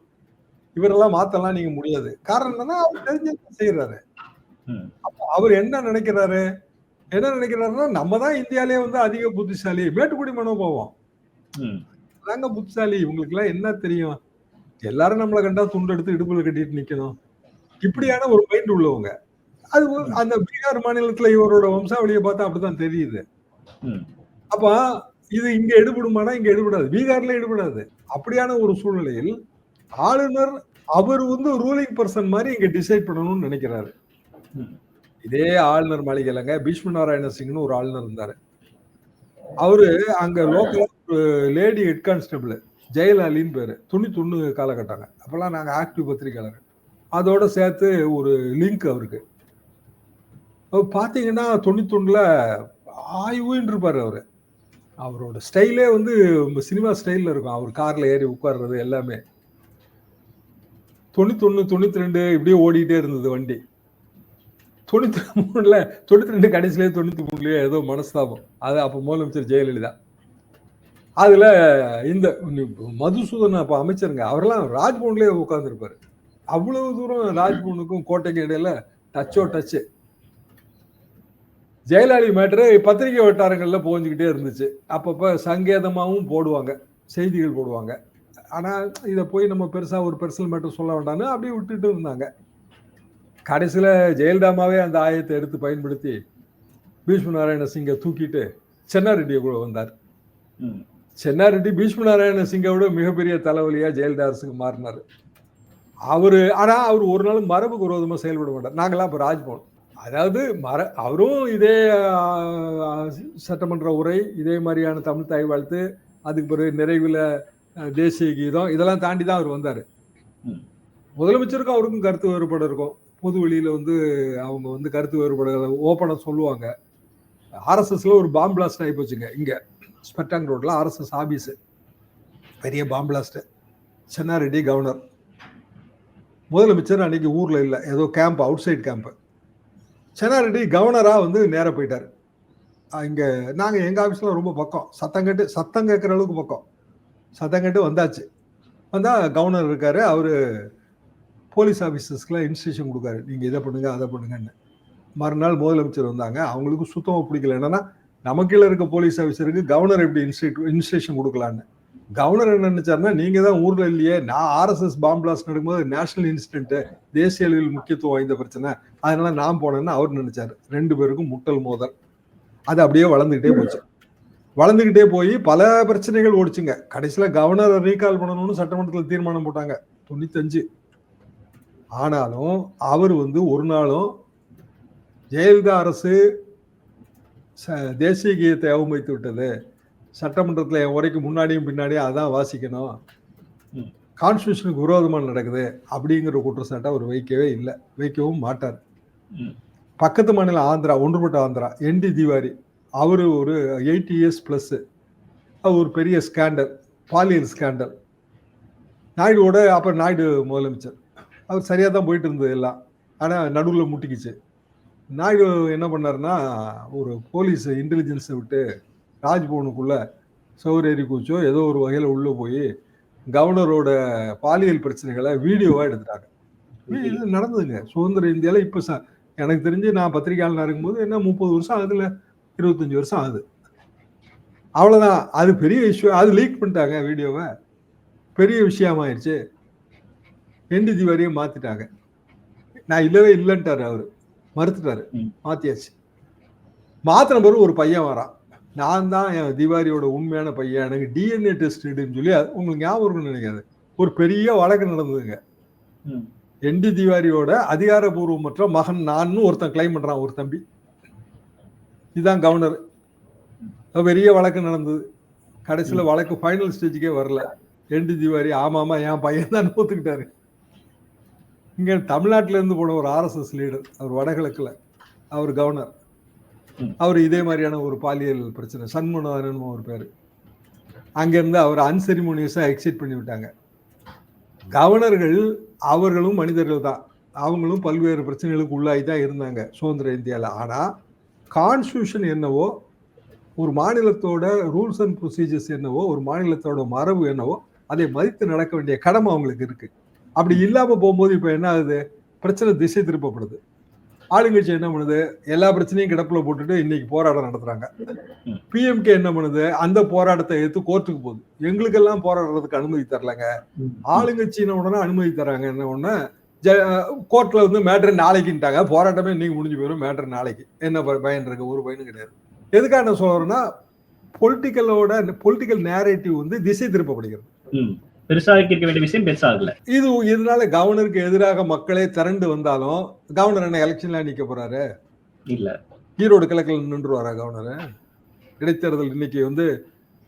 இவரெல்லாம் மாத்தலாம் நீங்க முடியாது. காரணம் என்னன்னா அவர் தெரிஞ்சு செய்யறாரு. அவர் என்ன நினைக்கிறாரு? என்ன நினைக்கிறாருன்னா நம்ம தான் இந்தியாலே வந்து அதிக புத்திசாலி. மேட்டுக்குடி மனோபாவம். நாங்க புத்திசாலி. இவங்களுக்கு எல்லாம் என்ன தெரியும்? எல்லாரும் நம்மளை கண்டா துண்டு எடுத்து இடுப்புல கட்டிட்டு நிக்கணும். இப்படியான ஒரு மைண்ட் உள்ளவங்க. அது அந்த பீகார் மாநிலத்துல இவரோட வம்சாவளியை பார்த்தா அப்படித்தான் தெரியுது. அப்ப இது இங்க எடுபடுமானா இங்க எடுபடாது. பீகார்ல எடுபடாது. அப்படியான ஒரு சூழ்நிலையில் ஆளுநர் அவர் வந்து ரூலிங் பர்சன் மாதிரி இங்க டிசைட் பண்ணணும்னு நினைக்கிறாரு. இதே ஆளுநர் மாளிகைலங்க பீஷ்ம நாராயண சிங்னு ஒரு ஆளுநர் இருந்தாரு. அவரு அங்க லோக்கல் லேடி ஹெட் கான்ஸ்டபிள் ஜெயலலின்னு பேரு. 91 காலகட்டங்க. அப்பெல்லாம் நாங்க ஆக்டிவ் பத்திரிகையாளர். அதோட சேர்த்து ஒரு லிங்க் அவருக்கு. பாத்தீங்கன்னா 91ல ஆய்வுன்னு இருப்பாரு அவரு. அவரோட ஸ்டைலே வந்து சினிமா ஸ்டைல்ல இருக்கும். அவர் கார்ல ஏறி உட்கார்றது எல்லாமே. 91, 92 இப்படியே ஓடிட்டே இருந்தது வண்டி. 93ல 92 கடைசியிலே 93லயே ஏதோ மனஸ்தாபம். அது அப்ப முதலமைச்சர் ஜெயலலிதா. அதுல இந்த மதுசூதன் அப்ப அமைச்சருங்க. அவரெல்லாம் ராஜ்பவன்லயே உட்கார்ந்துருப்பாரு. அவ்வளவு தூரம் ராஜ்பவனுக்கும் கோட்டைக்கும் இடையில டச்சோ டச்சு. ஜெயலலிதா மேட்டரு பத்திரிகை வட்டாரங்கள்ல போஞ்சுக்கிட்டே இருந்துச்சு. அப்பப்ப சங்கேதமாவும் போடுவாங்க, செய்திகள் போடுவாங்க. ஆனா இதை போய் நம்ம பெருசா ஒரு பெர்சனல் மேட்டர் சொல்ல வேண்டாம்னு அப்படியே விட்டுட்டு இருந்தாங்க. கடைசியில ஜெயலலிதாமாவே அந்த ஆயத்தை எடுத்து பயன்படுத்தி பீஷ்ம நாராயண சிங்கை தூக்கிட்டு சென்னாரெட்டியை கூட வந்தார். சென்னாரெட்டி பீஷ்ம நாராயண சிங்கை விட மிகப்பெரிய தலைவலியா ஜெயலலிதா அரசுக்கு மாறினாரு. ஆனா அவர் ஒரு நாளும் மரபுக்கு விரோதமா செயல்பட மாட்டார். நாங்கெல்லாம் இப்ப ராஜ்பவன். அதாவது அவரும் இதே சட்டமன்ற உரை, இதே மாதிரியான தமிழ் தாய் வாழ்த்து, அதுக்கு பிறகு நிறைவுல தேசிய கீதம், இதெல்லாம் தாண்டி தான் அவர் வந்தாரு. முதலமைச்சருக்கும் அவருக்கும் கருத்து வேறுபாடு இருக்கும். பொது வெளியில வந்து அவங்க வந்து கருத்து வேறுபாடு ஓப்பனா சொல்லுவாங்க. ஆர்எஸ்எஸ்ல ஒரு பாம் பிளாஸ்ட் ஆகி போச்சுங்க. இங்க ஸ்பெட்டாங் ரோட்ல ஆர்எஸ்எஸ் ஆபீஸ் பெரிய பாம் பிளாஸ்ட். சென்னாரெட்டி கவர்னர். முதலமைச்சர் அன்னைக்கு ஊர்ல இல்ல, ஏதோ camp, outside camp. Chenna Reddy கவர்னரா வந்து நேர போயிட்டாரு. இங்க நாங்க எங்க ஆபீஸ்ல ரொம்ப பக்கம். சத்தம் கேட்கிற அளவுக்கு பக்கம். சத்தம் கேட்டு வந்தாச்சு. வந்தா கவர்னர் இருக்காரு. அவரு போலீஸ் ஆபீசர்ஸ்க்குலாம் இன்ஸ்ட்ரக்ஷன் கொடுக்காரு. நீங்க இதை பண்ணுங்க அதை பண்ணுங்கன்னு. மறுநாள் முதலமைச்சர் வந்தாங்க. அவங்களுக்கு சுத்தமா பிடிக்கல. என்னன்னா நமக்குள்ள இருக்க போலீஸ் ஆபீசருக்கு கவர்னர் எப்படி இன்ஸ்ட்ரக்ஷன் கொடுக்கலான்னு. கவர்னர் என்ன நினைச்சாருன்னா, நீங்க தான் ஊர்ல இல்லையே, நான் ஆர்எஸ்எஸ் பாம் பிளாஸ்ட் நடக்கும்போது நேஷனல் இன்சிடென்ட், தேசிய அளவில் முக்கியத்துவம் வாய்ந்த பிரச்சனை, அதனால நான் போனேன்னு அவர் நினைச்சாரு. 2 பேருக்கும் முட்டல் மோதல். அது அப்படியே வளர்ந்துகிட்டே போச்சு. வளர்ந்துகிட்டே போய் பல பிரச்சனைகள் ஓடிச்சுங்க. கடைசியில கவர்னர் ரீகால் பண்ணணும்னு சட்டமன்றத்தில் தீர்மானம் போட்டாங்க 95. ஆனாலும் அவர் வந்து ஒரு நாளும் ஜெயலலிதா அரசு தேசிய கீதத்தை அவமதித்து விட்டது, சட்டமன்றத்தில் என் உரைக்கு முன்னாடியும் பின்னாடியும் அதான் வாசிக்கணும், கான்ஸ்டியூஷனுக்கு விரோதமாக நடக்குது அப்படிங்கிற குற்றச்சாட்டை அவர் வைக்கவே இல்லை, வைக்கவும் மாட்டார். பக்கத்து மாநிலம் ஆந்திரா, ஒன்றுபட்ட ஆந்திரா, என்டி திவாரி, அவரு ஒரு 80 இயர்ஸ் பிளஸ், அது ஒரு பெரிய ஸ்கேண்டல், பாலியல் ஸ்கேண்டல். நாயுடுவோட அப்புறம் நாயுடு முதலமைச்சர், அவர் சரியாக தான் போயிட்டு இருந்தது எல்லாம், ஆனால் நடுவில் முட்டிக்கிச்சு. நாயுடு என்ன பண்ணாருன்னா, ஒரு போலீஸ் இன்டெலிஜென்ஸை விட்டு ராஜ்பவனுக்குள்ள சௌரேரி கூச்சோ ஏதோ ஒரு வகையில் உள்ளே போய் கவர்னரோட பாலியல் பிரச்சனைகளை வீடியோவாக எடுத்துட்டாங்க. இது நடந்ததுங்க சுதந்திர இந்தியாவில். இப்போ எனக்கு தெரிஞ்சு நான் பத்திரிகையாளர் இருக்கும்போது என்ன 30 வருஷம் ஆகுதுல, 25 வருஷம் ஆகுது, அவ்வளோதான். அது பெரிய இஷ்யூ, அது லீக் பண்ணிட்டாங்க வீடியோவை, பெரிய விஷயமாயிருச்சு. என்டி திவாரியை மாற்றிட்டாங்க. நான் இல்லவே இல்லைன்ட்டாரு, அவர் மறுத்துட்டாரு, மாற்றியாச்சு. மாற்றின பிறகு ஒரு பையன் வரான், நான் தான் என் திவாரியோட உண்மையான பையன், எனக்கு டிஎன்ஏ டெஸ்ட் எடுன்னு சொல்லி, உங்களுக்கு ஞாபகம் இருக்குன்னு நினைக்காது, ஒரு பெரிய வழக்கு நடந்ததுங்க. என்டி திவாரியோட அதிகாரபூர்வமற்ற மகன் நான் ஒருத்தன் கிளைம் பண்றான், ஒரு தம்பி, இதுதான் கவர்னர். பெரிய வழக்கு நடந்தது. கடைசியில் வழக்கு ஃபைனல் ஸ்டேஜுக்கே வரல. என்டி திவாரி ஆமாமா என் பையன் தான் ஒத்துக்கிட்டாரு. இங்க தமிழ்நாட்டில இருந்து போன ஒரு ஆர்எஸ்எஸ் லீடர், அவர் வடகிழக்குல, அவர் கவர்னர், அவர் இதே மாதிரியான ஒரு பாலியல் பிரச்சனை, சண்முகநாதன் ஒரு பேரு, அங்கிருந்து அவர் அன்செரிமோனியஸா எக்ஸிட் பண்ணி விட்டாங்க. கவர்னர்கள் அவர்களும் மனிதர்கள் தான், அவங்களும் பல்வேறு பிரச்சனைகளுக்கு உள்ளாகி தான் இருந்தாங்க சுதந்திர இந்தியாவில். ஆனால் கான்ஸ்டியூஷன் என்னவோ, ஒரு மாநிலத்தோட ரூல்ஸ் அண்ட் ப்ரொசீஜர்ஸ் என்னவோ, ஒரு மாநிலத்தோட மரபு என்னவோ, அதை மதித்து நடக்க வேண்டிய கடமை அவங்களுக்கு இருக்கு. அப்படி இல்லாம போகும்போது இப்ப என்ன ஆகுது, பிரச்சனை திசை திருப்பப்படுது. ஆளுங்கட்சி என்ன பண்ணுது, எல்லா பிரச்சனையும் கிடப்புல போட்டுட்டு இன்னைக்கு போராட்டம் நடத்துறாங்க. பிஎம்கே என்ன பண்ணுது, அந்த போராட்டத்தை எடுத்து கோர்ட்டுக்கு போகுது, எங்களுக்கெல்லாம் போராடுறதுக்கு அனுமதி தரலங்க. ஆளுங்கட்சியின உடனே அனுமதி தராங்க, என்ன ஒண்ணு கோர்ட்ல வந்து மேட்டர் நாளைக்குட்டாங்க, போராட்டமே இன்னைக்கு முடிஞ்சு போயிடும், மேட்டர் நாளைக்கு. என்ன பயன் இருக்கு, ஒரு பயனும் கிடையாது. எதுக்காக நான் சொல்றேன்னா, பொலிட்டிக்கல் நேரேட்டிவ் வந்து திசை திருப்பப்படுகிறது. பெருசாக இருக்க வேண்டிய விஷயம் பெருசாகல. இதனால கவர்னருக்கு எதிராக மக்களே திரண்டு வந்தாலும் கவர்னர் என்ன எலெக்ஷன்ல நிக்க போறாரு? இல்ல. ஈரோடு கிழக்கில் நின்றுவாரா கவர்னர்? இடைத்தேர்தல் இன்னைக்கு வந்து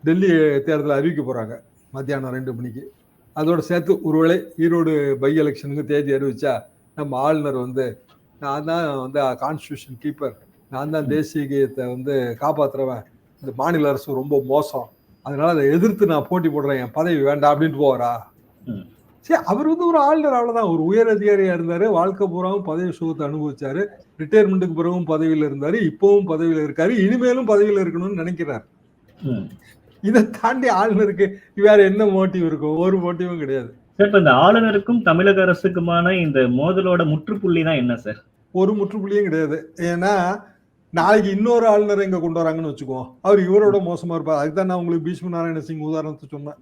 டெல்லி தேர்தல் அறிவிக்க போறாங்க மத்தியானம் 2 மணிக்கு. அதோட சேர்த்து ஒருவேளை ஈரோடு பை எலெக்ஷனுக்கு தேதி அறிவிச்சா, நம்ம ஆளுநர் வந்து நான் தான் வந்து கான்ஸ்டியூஷன் கீப்பர், நான் தான் தேசிய கீதத்தை வந்து காப்பாத்துறவன், இந்த மாநில அரசு ரொம்ப மோசம், அதனால அதை எதிர்த்து நான் போட்டி போடுறேன், என் பதவி வேண்டாம் அப்படின்ட்டு போவாரா? சரி, அவர் வந்து ஒரு ஆளுநர், அவ்வளவுதான். ஒரு உயர் அதிகாரியா இருந்தாரு, வாழ்க்கை பூராவும் பதவி சுகத்தை அனுபவிச்சாரு, ரிட்டையர்மெண்ட்டுக்கு பிறகும் பதவியில இருந்தாரு, இப்பவும் பதவியில இருக்காரு, இனிமேலும் பதவியில இருக்கணும்னு நினைக்கிறார். இதை தாண்டி ஆளுநருக்கு வேற என்ன மோட்டிவ் இருக்கும்? ஒரு மோட்டிவும் கிடையாது. சார், இந்த ஆளுநருக்கும் தமிழக அரசுக்குமான இந்த மோதலோட முற்றுப்புள்ளி தான் என்ன சார்? ஒரு முற்றுப்புள்ளியும் கிடையாது. ஏன்னா நாளைக்கு இன்னொரு ஆளுநரை இங்க கொண்டு வராங்கன்னு வச்சுக்குவோம், அவர் இவரோட மோசமா இருப்பார். அதுதான் நான் உங்களுக்கு பீஷ்ம நாராயண சிங் உதாரணத்தை சொன்னேன்.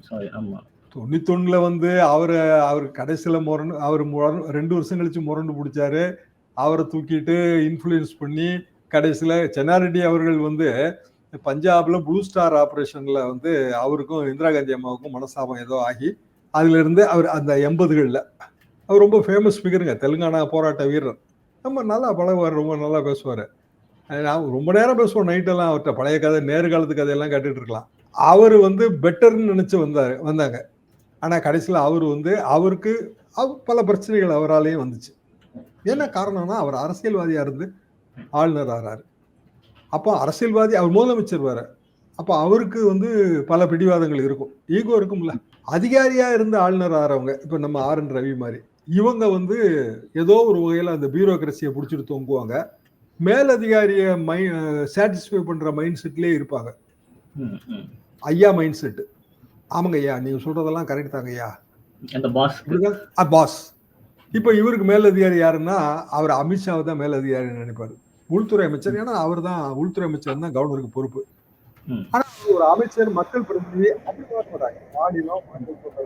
91ல வந்து அவர் கடைசியில அவர் 2 வருஷம் கழிச்சு முரண்டு பிடிச்சாரு, அவரை தூக்கிட்டு இன்ஃபுளுயன்ஸ் பண்ணி கடைசியில சென்னாரெட்டி அவர்கள் வந்து பஞ்சாப்ல ப்ளூ ஸ்டார் ஆபரேஷன்ல வந்து அவருக்கும் இந்திரா காந்தி அம்மாவுக்கும் மனஸ்தாபம் ஏதோ ஆகி, அதுல இருந்து அவர் அந்த 80களில் அவர் ரொம்ப ஃபேமஸ் ஃபிகருங்க, தெலுங்கானா போராட்ட வீரர். நம்ம நல்லா பழகுவார், ரொம்ப நல்லா பேசுவார். நான் ரொம்ப நேரம் பேசுவோம் நைட்டெல்லாம் அவர்கிட்ட, பழைய கதை, நேர்காலத்து கதையெல்லாம் கேட்டுட்டு இருக்கலாம். அவர் வந்து பெட்டர்னு நினைச்சு வந்தாங்க. ஆனா கடைசியில் அவர் வந்து அவருக்கு பல பிரச்சனைகள் அவராலேயும் வந்துச்சு. என்ன காரணம்னா, அவர் அரசியல்வாதியா இருந்து ஆளுநர் ஆறாரு. அப்போ அரசியல்வாதி, அவர் முதலமைச்சர் வேற, அப்போ அவருக்கு வந்து பல பிடிவாதங்கள் இருக்கும், ஈகோ இருக்கும்ல. அதிகாரியா இருந்து ஆளுநர் ஆறவங்க, இப்ப நம்ம RN ரவி மாதிரி, இவங்க வந்து ஏதோ ஒரு வகையில அந்த பியூரோக்ரஸியை பிடிச்சிட்டு தொங்குவாங்க, மேலதிகாரிய சாட்டிஸ்ஃபை பண்ற மைண்ட் செட்லயே இருப்பாங்க. ஐயா மைண்ட் செட், ஆமாங்க ஐயா நீங்க சொல்றதெல்லாம் கரெக்ட் தாங்க ஐயா, பாஸ். இப்ப இவருக்கு மேலதிகாரி யாருன்னா, அவர் அமித்ஷாவை தான் மேலதிகாரி நினைப்பாரு, உள்துறை அமைச்சர். ஏன்னா அவர் தான் உள்துறை அமைச்சர் தான் கவர்னருக்கு பொறுப்பு. ஆனா ஒரு அமைச்சர் மக்கள் பிரதிநிதி மாநிலம்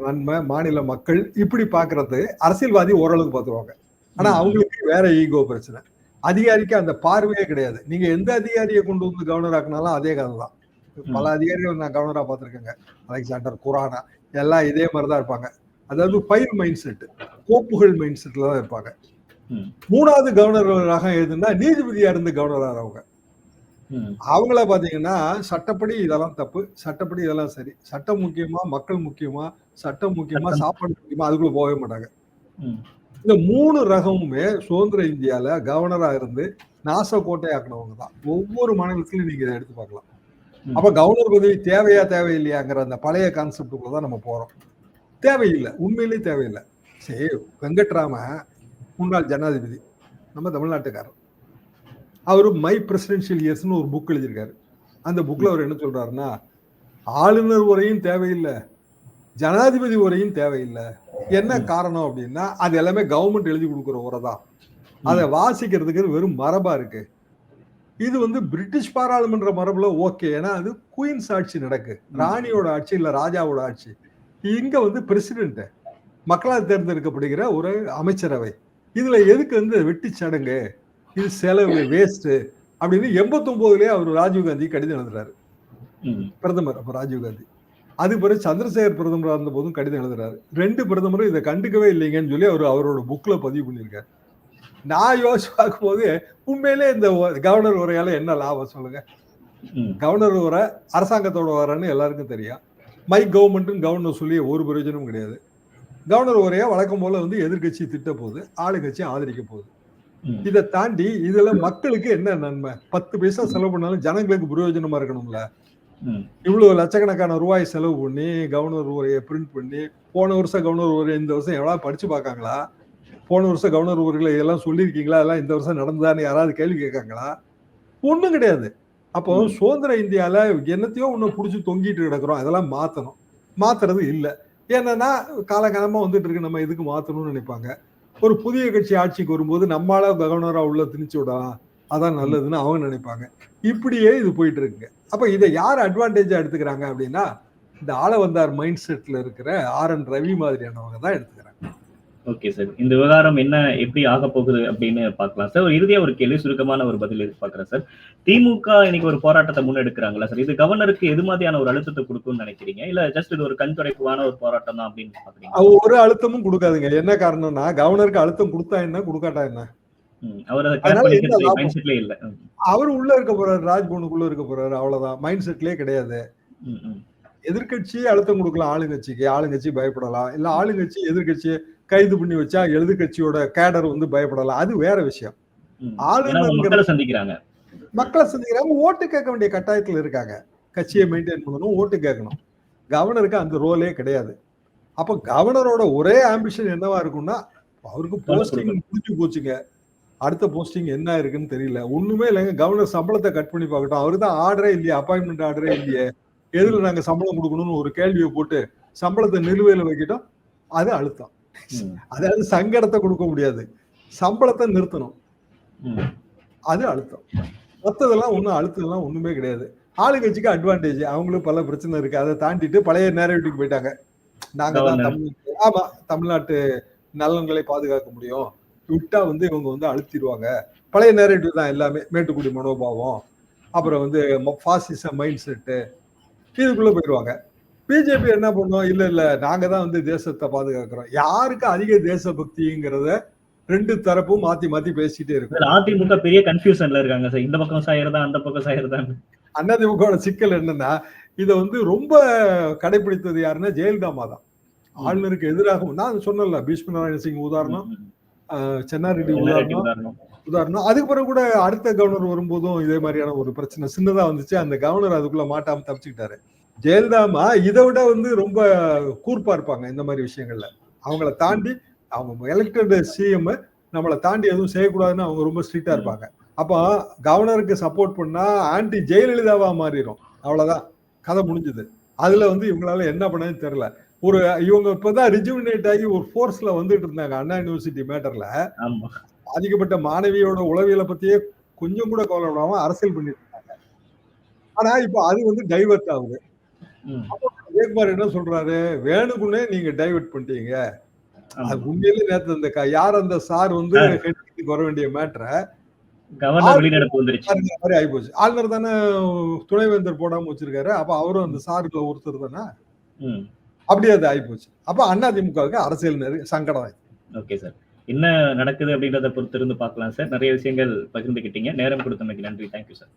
நன்மை, மாநில மக்கள் இப்படி பாக்குறது அரசியல்வாதி ஓரளவுக்கு பார்த்துருவாங்க. ஆனா அவங்களுக்கு வேற ஈகோ பிரச்சனை. அதிகாரிக்கு அந்த பார்வையே கிடையாது. நீங்க எந்த அதிகாரியை கொண்டு வந்து கவர்னர் ஆக்கினாலும் அதே கதை தான். பல அதிகாரிகள் நான் கவர்னரா பார்த்திருக்கேங்க, அலெக்சாண்டர், குரானா, எல்லாம் இதே மாதிரிதான் இருப்பாங்க. அதாவது ஃபைல் மைண்ட் செட், கோப்புகள் மைண்ட் செட்ல தான் இருப்பாங்க. 3வது கவர்னராக எதுன்னா நீதிபதியா இருந்து கவர்னராக அவங்க. ம். அவங்கள பார்த்தீங்கன்னா, சட்டப்படி இதெல்லாம் தப்பு. சட்டப்படி இதெல்லாம் சரி. சட்டம் முக்கியமா? மக்கள் முக்கியமா? சட்டம் முக்கியமா? சட்டம். சாப்பாடு முக்கியமா? அதுக்குள்ள போகவே மாட்டாங்க. ம். இந்த 3 ரகமுமே சுதந்திர இந்தியால கவர்னரா இருந்து நாசக்கோட்டையாக்குனவங்க தான். ஒவ்வொரு மாநிலத்திலும் நீங்க இத எடுத்து பார்க்கலாம். ம். அப்ப கவர்னர் பதவி தேவையா? தேவையில்லையாங்கிற அந்த பழைய கான்செப்ட்குள்ள தான் நம்ம போறோம். தேவையில்ல. உண்மையிலேயே தேவையில்ல. சரி, வெங்கட்ராம முன்னாள் ஜனாதிபதி. நம்ம தமிழ்நாட்டுக்காரர். அவரு மை பிரசிடென்ஷியல் இயர்ஸ்ன்னு ஒரு புக் எழுதியிருக்காரு. அந்த புக்ல அவர் என்ன சொல்றாருன்னா, ஆளுநர் உரையும் தேவையில்ல, ஜனாதிபதி உரையும் தேவையில்ல. என்ன ம். காரணம் அப்படின்னா, அது எல்லாமே கவர்ன்மெண்ட் எழுதி குடுக்குற உரை தான். அத ம். வாசிக்கிறதுக்கு வெறும் மரபா இருக்கு. இது வந்து பிரிட்டிஷ் பாராளுமன்ற மரபுல ஓகே. ஏன்னா அது குயின்ஸ் ஆட்சி நடக்கு. ம். ராணியோட ஆட்சி இல்ல ராஜாவோட ஆட்சி. இங்க வந்து பிரசிடென்ட் மக்களால் தேர்ந்தெடுக்கப்படுகிற ஒரு அமைச்சரவை. இதுல எதுக்கு வந்து வெட்டி சடங்கு? இது செலவு வேஸ்ட் அப்படின்னு 89லயே அவர் ராஜீவ் காந்தி கடிதம் எழுதுறாரு. ம். பிரதமர் அப்ப ராஜீவ் காந்தி. அதுக்கு பிறகு சந்திரசேகர் பிரதமரா இருந்த போதும் கடிதம் எழுதுறாரு. 2 பிரதமரும் இதை கண்டுக்கவே இல்லைங்கன்னு சொல்லி அவரோட புக்ல பதிவு பண்ணியிருக்காரு. நான் யோசிச்சு பார்க்கும்போது உண்மையிலே இந்த கவர்னர் உரையால என்ன லாபம் சொல்லுங்க? ம். கவர்னர் உரை அரசாங்கத்தோட வரன்னு எல்லாருக்கும் தெரியும். மை கவர்மெண்ட் கவர்னர் சொல்லி ஒரு பிரயோஜனமும் கிடையாது. கவர்னர் உரையா வழக்கம் போல வந்து எதிர்கட்சி திட்ட போகுது, ஆளுங்கட்சி ஆதரிக்க போகுது. ம். இதை தாண்டி இதுல மக்களுக்கு என்ன நன்மை? 10 பைசா செலவு பண்ணாலும் ஜனங்களுக்கு பிரயோஜனமா இருக்கணும்ல. ம். இவ்வளவு லட்சக்கணக்கான ரூபாய் செலவு பண்ணி கவர்னர் உரையை பிரிண்ட் பண்ணி போன வருஷம் கவர்னர் உரை இந்த வருஷம் எவ்வளவு படிச்சு பார்க்காங்களா? போன வருஷம் கவர்னர் உரைகளை இதெல்லாம் சொல்லியிருக்கீங்களா? அதெல்லாம் இந்த வருஷம் நடந்ததான்னு யாராவது கேள்வி கேட்காங்களா? ஒண்ணும் கிடையாது. அப்போ ம். சுதந்திர இந்தியால என்னத்தையோ ஒண்ணு புடிச்சு தொங்கிட்டு கிடக்குறோம். அதெல்லாம் மாத்தணும். மாத்துறது இல்ல. என்னன்னா காலகாலமா வந்துட்டு இருக்கு, நம்ம எதுக்கு மாத்தணும்னு நினைப்பாங்க. ஒரு புதிய கட்சி ஆட்சிக்கு வரும்போது நம்மளால கவர்னரா உள்ள திணிச்சு விடலாம், அதான் ம். நல்லதுன்னு அவங்க நினைப்பாங்க. இப்படியே இது போயிட்டு இருக்குங்க. அப்ப இதை யார் அட்வான்டேஜா எடுத்துக்கிறாங்க அப்படின்னா, இந்த ஆள வந்தார் மைண்ட் செட்ல இருக்கிற ஆர்.என். ரவி மாதிரியானவங்க தான் எடுத்துக்கிறாங்க. Okay sir. இந்த விவகாரம் என்ன எப்படி ஆகப் போகுது அப்படின்னு பார்க்கலாம் சார். ஒரு இறுதியா ஒரு கேள்வி, சுருக்கமான ஒரு பதில் எதிர்பார்க்கிறேன் சார். திமுக இன்னைக்கு ஒரு போராட்டத்தை முன்னெடுக்கிறாங்கல்ல சார். இது கவர்னருக்கு எது மாதிரியான ஒரு அழுத்தத்தை குடுக்கும்னு நினைக்கிறீங்க? இல்ல ஜஸ்ட் இது ஒரு கண் துடைப்புக்கான ஒரு போராட்டம் தான் அப்படின்னு பார்க்குறீங்களா? ஒரு அழுத்தமும் கொடுக்காதுங்க. என்ன காரணம்னா, கவர்னருக்கு அழுத்தம் கொடுத்தா என்ன, கொடுக்காட்டா என்ன? ம். அவர் அத கேர் அதனால என்ன பண்ணிக்கிறது லாபம்? மைண்ட் செட்லயே இல்ல. ம். அவரு உள்ள இருக்க போறாரு, ராஜ்பவனுக்குள்ள இருக்க போறாரு. அவ்வளவுதான். மைண்ட் செட்லயே கிடையாது. ம். ம். எதிர்க்கட்சி அழுத்தம் கொடுக்கலாம் ஆளுங்கட்சிக்கு. ஆளுங்கட்சி பயப்படலாம். இல்ல ஆளுங்கட்சி எதிர்க்கட்சியை கைது பண்ணி வச்சா எதிர்க்கட்சியோட கேடர் வந்து பயப்படலாம். அது வேற விஷயம். ம். ஏன்னா அவங்க ஆளுநர்ங்கிற மக்கள சந்திக்கிறாங்க. மக்களை சந்திக்கிறாங்க. ஓட்டு கேட்க வேண்டிய கட்டாயத்துல இருக்காங்க. கட்சியை மெயின்டைன் பண்ணணும், ஓட்டு கேட்கணும். கவர்னருக்கு அந்த ரோலே கிடையாது. அப்ப கவர்னரோட ஒரே ஆம்பிஷன் என்னவா இருக்கும்னா, அவருக்கு தொல்லை போஸ்டிங் குடுக்கணும். முடிஞ்சு போச்சுங்க. அடுத்த போஸ்டிங் என்ன இருக்குன்னு தெரியல. ஒண்ணுமே இல்லைங்க. கவர்னர் சம்பளத்தை கட் பண்ணி பார்க்கட்டும். அவருக்கு தான் ஆர்டரே இல்லையே, அப்பாயின்மெண்ட் ஆர்டரே இல்லையே. எதுல நாங்க சம்பளம் கொடுக்கணும்னு ஒரு கேள்வியை போட்டு சம்பளத்தை நிலுவையில வைக்கட்டும். அது அழுத்தம். ம். அதாவது சங்கடத்தை கொடுக்க முடியாது. சம்பளத்தை நிறுத்தணும். ம். அது அழுத்தம். மத்ததெல்லாம் ஒண்ணும் அழுத்தம்லாம் ஒண்ணுமே கிடையாது. ஆளுங்கட்சிக்கு அட்வான்டேஜ். அவங்களுக்கு பல பிரச்சனை இருக்கு. அதை தாண்டிட்டு பழைய நேரடிக்கு போயிட்டாங்க. நாங்க தான் கவர்னர். ஆமா, தமிழ்நாட்டு நலன்களை பாதுகாக்க முடியும். விட்டா வந்து இவங்க வந்து அழுத்திடுவாங்க. பழைய நேரடிவ் தான் எல்லாமே. மேட்டுக்குடி மனோபாவம், அப்புறம் வந்து பாசிச மைண்ட் செட்டு, இதுக்குள்ள போயிடுவாங்க. பிஜேபி என்ன பண்ணும்? இல்ல இல்ல நாங்க தான் வந்து தேசத்தை பாதுகாக்கிறோம். யாருக்கு அதிக தேசபக்திங்கிறத 2 தரப்பும் மாத்தி மாத்தி பேசிட்டே இருக்கும். இதுல அதிமுக பெரிய கன்ஃபியூஷன்ல இருக்காங்க சார். இந்த பக்கம் சாயறதா, அந்த பக்கம் சாயறதான்னு. அதிமுகவோட சிக்கல் என்னன்னா, இத வந்து ரொம்ப கடைபிடித்தது யாருன்னா ஜெயலலிதா தான். ம். ஆளுநருக்கு எதிராக நான் சொன்னேன்ல, பீஷ்ம நாராயண சிங் ம். உதாரணம், ம். சென்னாரெட்டி சென்னாரெட்டி உதாரணம். உதாரணம். அதுக்கு பிறகு கூட அடுத்த கவர்னர் வரும்போதும் இதே மாதிரியான ஒரு பிரச்சனை சின்னதா வந்துச்சு. அந்த கவர்னர் அதுக்குள்ள மாட்டாம தப்பிச்சுக்கிட்டாரு. ஜெயலலிதாமா இதை விட வந்து ரொம்ப கூர்ப்பா இருப்பாங்க இந்த மாதிரி விஷயங்கள்ல. அவங்கள தாண்டி அவங்க எலெக்டட் சிஎம் நம்மளை தாண்டி எதுவும் செய்யக்கூடாதுன்னு அவங்க ரொம்ப ஸ்ட்ரிக்டா ம். இருப்பாங்க. அப்போ கவர்னருக்கு சப்போர்ட் பண்ணா ஆன்டி ஜெயலலிதாவா மாறிடும். அவ்வளவுதான், கதை முடிஞ்சது. அதுல வந்து இவங்களால என்ன பண்ணதுன்னு தெரியல. இவங்க இப்பதான் ரிஜுவினேட் ஆகி ஒரு ஃபோர்ஸ்ல வந்துட்டு இருந்தாங்க அண்ணா யூனிவர்சிட்டி மேட்டர்ல. ஆமா. பாதிக்கப்பட்ட மாணவியோட உளவியலை பத்தியே கொஞ்சம் கூட கவலைப்படாம அரசியல் பண்ணிட்டு இருந்தாங்க. ஆனா இப்ப அது வந்து டைவர்ட் ஆகுது. ம். அப்போ ஜெயக்குமார் என்ன சொல்றாரு? வேணுக்குன்னே நீங்க டைவர்ட் பண்ணிட்டீங்க. ஆமா. அது உண்மையிலே நேத்து அந்த யார் அந்த சார் வந்து சார். ஹெட் வர வேண்டிய மேட்டரை கவர்னர் வெளிநடப்பு வந்துருச்சு. மாதிரி ஆயிப்போச்சு. ஆளுநர் தானே துணைவேந்தர் போடாம வச்சிருக்காரு. அப்ப அவரும் அந்த சாருல ஒருத்தர் தானே. ம். அப்படியே அது ஆயிப்போச்சு. அப்ப அதிமுகவுக்கு அரசியல் சங்கடம். Okay sir. என்ன நடக்குது அப்படின்றத பொறுத்திருந்து பார்க்கலாம் சார். நிறைய விஷயங்கள் பகிர்ந்துக்கிட்டீங்க. நேரம் கொடுத்தமைக்கு நன்றி. Thank you sir.